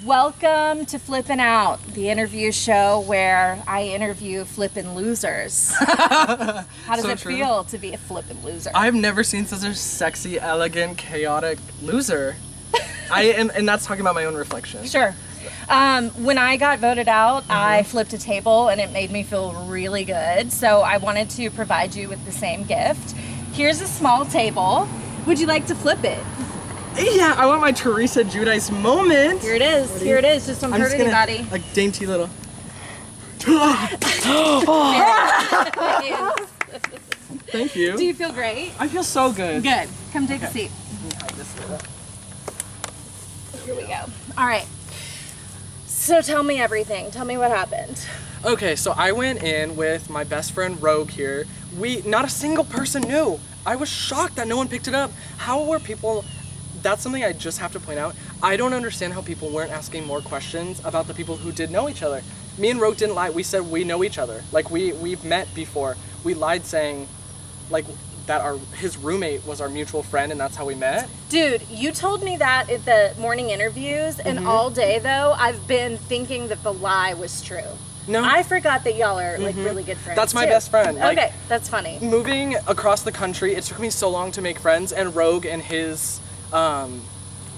Welcome to Flippin Out, the interview show where I interview flippin' losers. How does it feel to be a flippin' loser? I've never seen such a sexy, elegant, chaotic loser. And that's talking about my own reflection. Sure. When I got voted out, I flipped a table and it made me feel really good. So I wanted to provide you with the same gift. Here's a small table. Would you like to flip it? Yeah, I want my Teresa Giudice moment. Here it is. Here it is. Just don't hurt anybody. Like dainty little. Thank you. Do you feel great? I feel so good. Good. Come take a seat. Here we go. All right. So tell me everything. Tell me what happened. Okay, so I went in with my best friend Rogue here. Not a single person knew. I was shocked that no one picked it up. How were people? That's something I just have to point out. I don't understand how people weren't asking more questions about the people who did know each other. Me and Rogue didn't lie. We said we know each other. Like we've met before. We lied saying like that his roommate was our mutual friend and that's how we met. Dude, you told me that at the morning interviews and all day though I've been thinking that the lie was true. No. I forgot that y'all are like really good friends. That's my best friend. Like, okay, that's funny. Moving across the country, it took me so long to make friends, and Rogue and his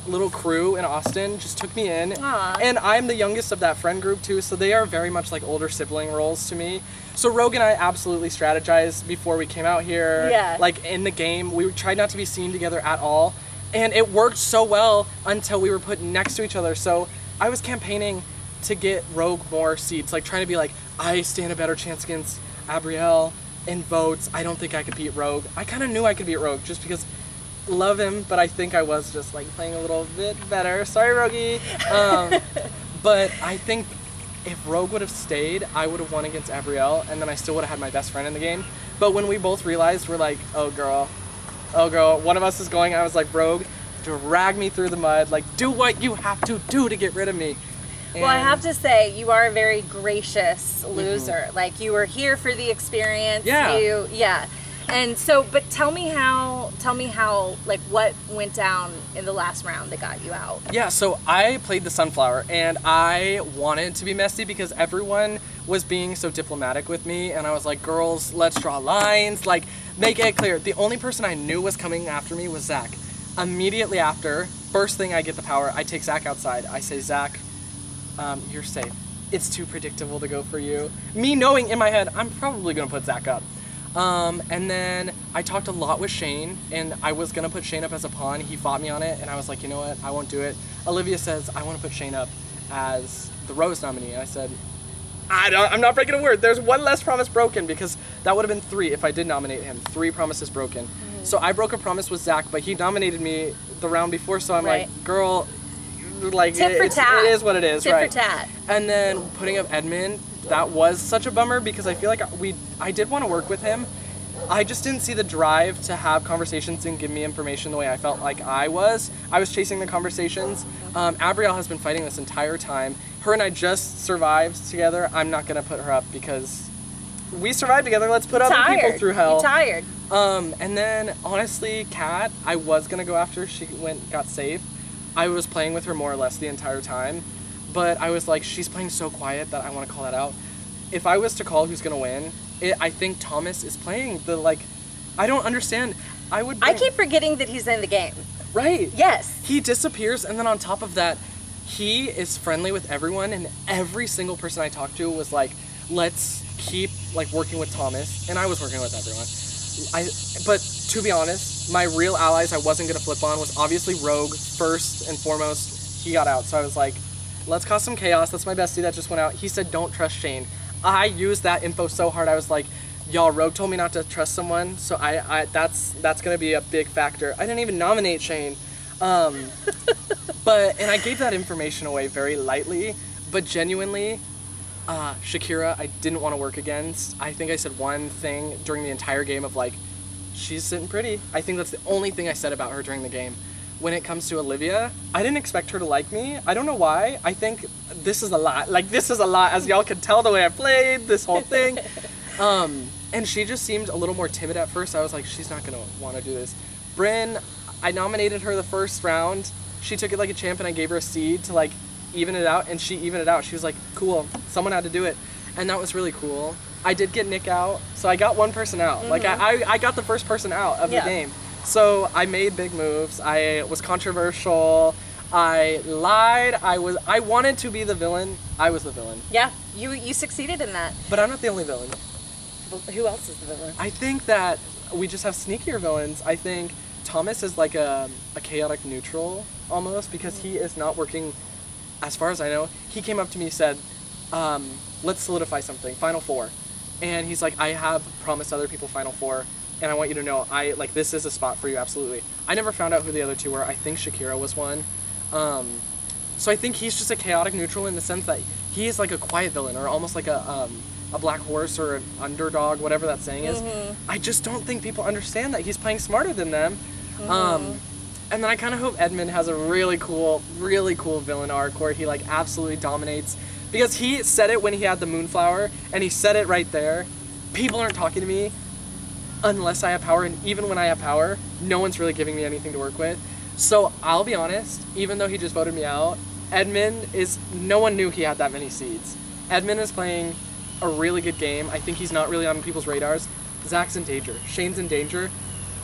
little crew in Austin just took me in. Aww. And I'm the youngest of that friend group too, so they are very much like older sibling roles to me. So Rogue and I absolutely strategized before we came out here. Yeah. Like in the game, we tried not to be seen together at all, and it worked so well until we were put next to each other. So I was campaigning to get Rogue more seats, like trying to be like, I stand a better chance against Abrielle in votes. I don't think I could beat Rogue. I kind of knew I could beat Rogue just because love him, but I think I was just like playing a little bit better. Sorry, Rogie. But I think if Rogue would have stayed, I would have won against Abrielle, and then I still would have had my best friend in the game. But when we both realized, we're like, oh girl, one of us is going, I was like, Rogue, drag me through the mud, like do what you have to do to get rid of me. Well, I have to say, you are a very gracious loser. Like, you were here for the experience. Yeah. And so, but tell me how, like, what went down in the last round that got you out? Yeah, so I played the Sunflower, and I wanted to be messy because everyone was being so diplomatic with me, and I was like, girls, let's draw lines, like, make it clear. The only person I knew was coming after me was Zach. Immediately after, first thing I get the power, I take Zach outside. I say, Zach, you're safe. It's too predictable to go for you. Me knowing in my head, I'm probably gonna put Zach up. And then I talked a lot with Shane, and I was gonna put Shane up as a pawn. He fought me on it, and I was like, you know what, I won't do it. Olivia says, I wanna put Shane up as the Rose nominee. And I said, I'm not breaking a word. There's one less promise broken, because that would have been 3 if I did nominate him. 3 promises broken. So I broke a promise with Zach, but he nominated me the round before, so I'm like, girl, like Tit for tat. It is what it is, right? Tit for tat. And then putting up Edmund, that was such a bummer because I feel like I did want to work with him. I just didn't see the drive to have conversations and give me information the way I felt like I was. I was chasing the conversations. Abrielle has been fighting this entire time. Her and I just survived together. I'm not gonna put her up because we survived together. Let's put other people through hell. You're tired. And then honestly, Kat, I was gonna go after. She got saved. I was playing with her more or less the entire time, but I was like, she's playing so quiet that I want to call that out. If I was to call who's gonna win, I think Thomas is playing the I don't understand. I keep forgetting that he's in the game. Right. Yes. He disappears, and then on top of that, he is friendly with everyone, and every single person I talked to was like, let's keep working with Thomas, and I was working with everyone. But to be honest, my real allies I wasn't gonna flip on was obviously Rogue first and foremost. He got out, so I was like, let's cause some chaos. That's my bestie that just went out. He said, don't trust Shane. I used that info so hard. I was like, y'all, Rogue told me not to trust someone, so that's gonna be a big factor. I didn't even nominate Shane, and I gave that information away very lightly, but genuinely. Shakira, I didn't want to work against. I think I said one thing during the entire game of she's sitting pretty. I think that's the only thing I said about her during the game. When it comes to Olivia, I didn't expect her to like me. I don't know why. I think this is a lot. This is a lot, as y'all can tell the way I played, this whole thing. And she just seemed a little more timid at first. I was like, she's not going to want to do this. Brynn, I nominated her the first round. She took it like a champ, and I gave her a seed to even it out, and she evened it out. She was like, cool, someone had to do it. And that was really cool. I did get Nick out, so I got one person out. Like, I got the first person out of the game. So I made big moves. I was controversial. I lied. I wanted to be the villain. I was the villain. Yeah, you succeeded in that. But I'm not the only villain. Well, who else is the villain? I think that we just have sneakier villains. I think Thomas is like a chaotic neutral almost, because he is not working, as far as I know. He came up to me and said, let's solidify something, Final Four. And he's like, I have promised other people Final Four, and I want you to know, this is a spot for you, absolutely. I never found out who the other two were. I think Shakira was one. So I think he's just a chaotic neutral in the sense that he is like a quiet villain, or almost like a black horse or an underdog, whatever that saying is. I just don't think people understand that he's playing smarter than them. And then I kind of hope Edmund has a really cool villain arc where he like absolutely dominates, because he said it when he had the Moonflower, and he said it right there. People aren't talking to me unless I have power, and even when I have power, no one's really giving me anything to work with. So I'll be honest, even though he just voted me out, no one knew he had that many seeds. Edmund is playing a really good game. I think he's not really on people's radars. Zach's in danger. Shane's in danger.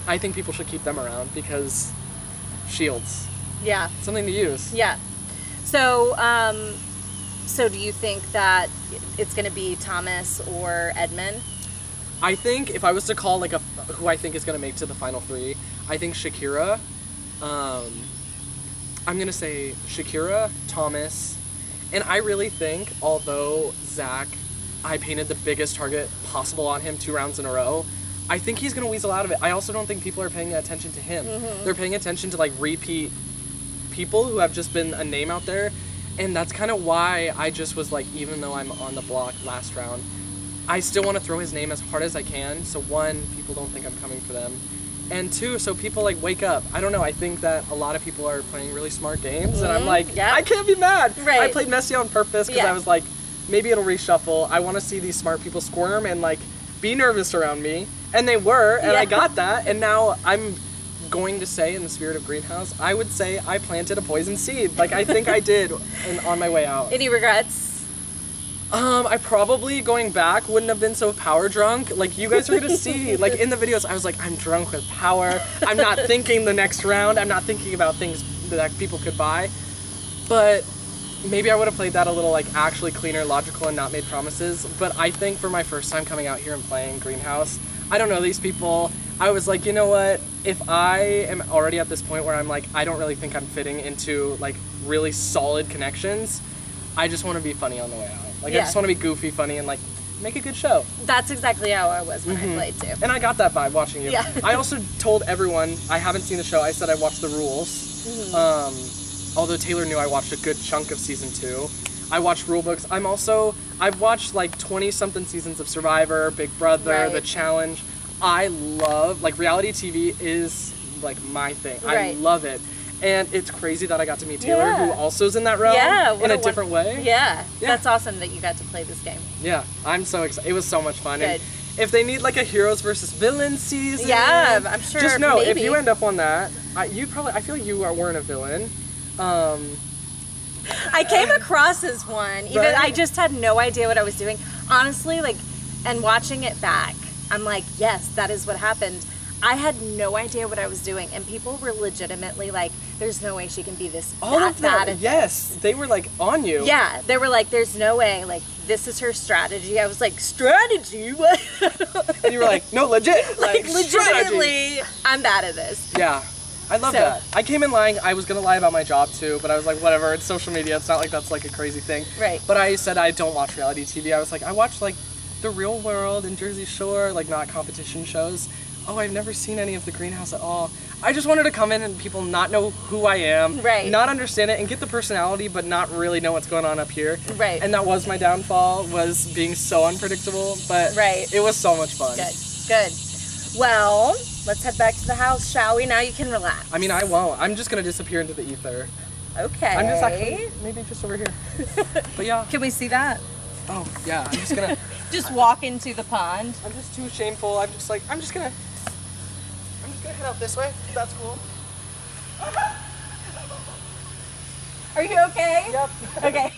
I think people should keep them around because shields. Yeah. Something to use. Yeah. So, so do you think that it's going to be Thomas or Edmund? I think if I was to call like who I think is going to make to the final three, I think Shakira. I'm going to say Shakira, Thomas, and I really think, although Zach, I painted the biggest target possible on him 2 rounds in a row, I think he's going to weasel out of it. I also don't think people are paying attention to him. They're paying attention to like repeat people who have just been a name out there, and that's kind of why I just was like, even though I'm on the block last round, I still want to throw his name as hard as I can, so 1, people don't think I'm coming for them, and 2, so people like wake up. I don't know, I think that a lot of people are playing really smart games, and I'm like, I can't be mad. Right. I played messy on purpose because I was like, maybe it'll reshuffle. I want to see these smart people squirm and like be nervous around me, and they were, and I got that, and now I'm going to say, in the spirit of Greenhouse, I would say I planted a poison seed. Like, I think I did on my way out. Any regrets? I probably, going back, wouldn't have been so power drunk. Like, you guys are gonna see, like, in the videos, I was like, I'm drunk with power. I'm not thinking the next round. I'm not thinking about things that people could buy. But maybe I would have played that a little, like, actually cleaner, logical, and not made promises. But I think for my first time coming out here and playing Greenhouse, I don't know these people. I was like, you know what? If I am already at this point where I'm like, I don't really think I'm fitting into, like, really solid connections, I just want to be funny on the way out. Like, I just want to be goofy, funny, and, like, make a good show. That's exactly how I was when I played, too. And I got that vibe watching you. Yeah. I also told everyone, I haven't seen the show, I said I watched the rules. Although Taylor knew I watched a good chunk of season 2. I watched rule books. I've watched, like, 20-something seasons of Survivor, Big Brother, The Challenge. I love, like, reality TV is, like, my thing. I love it. And it's crazy that I got to meet Taylor, who also is in that realm in a different way. Yeah, that's awesome that you got to play this game. Yeah, I'm so excited. It was so much fun. And if they need like a heroes versus villains season, I'm sure. Just know, if you end up on that, I feel like you weren't a villain. I came across as one. Even I just had no idea what I was doing. Honestly, like, and watching it back, I'm like, yes, that is what happened. I had no idea what I was doing, and people were legitimately like, there's no way she can be this bad at this. They were like on you. Yeah, they were like, there's no way, like, this is her strategy. I was like, strategy? What? And you were like, no, legit. Like legitimately, I'm bad at this. Yeah. I love that. I came in lying. I was going to lie about my job too, but I was like, whatever, it's social media. It's not like that's like a crazy thing. Right. But I said I don't watch reality TV. I was like, I watch like The Real World and Jersey Shore, like not competition shows. Oh, I've never seen any of the Greenhouse at all. I just wanted to come in and people not know who I am, not understand it, and get the personality, but not really know what's going on up here. Right. And that was my downfall, was being so unpredictable, but it was so much fun. Good. Well, let's head back to the house, shall we? Now you can relax. I mean, I won't. I'm just going to disappear into the ether. Okay. I'm just actually, maybe just over here. But yeah. Can we see that? Oh, yeah. I'm just going to... Just walk into the pond. I'm just too shameful. I'm just like, I'm just gonna head out this way. That's cool. Are you okay? Yep. Okay.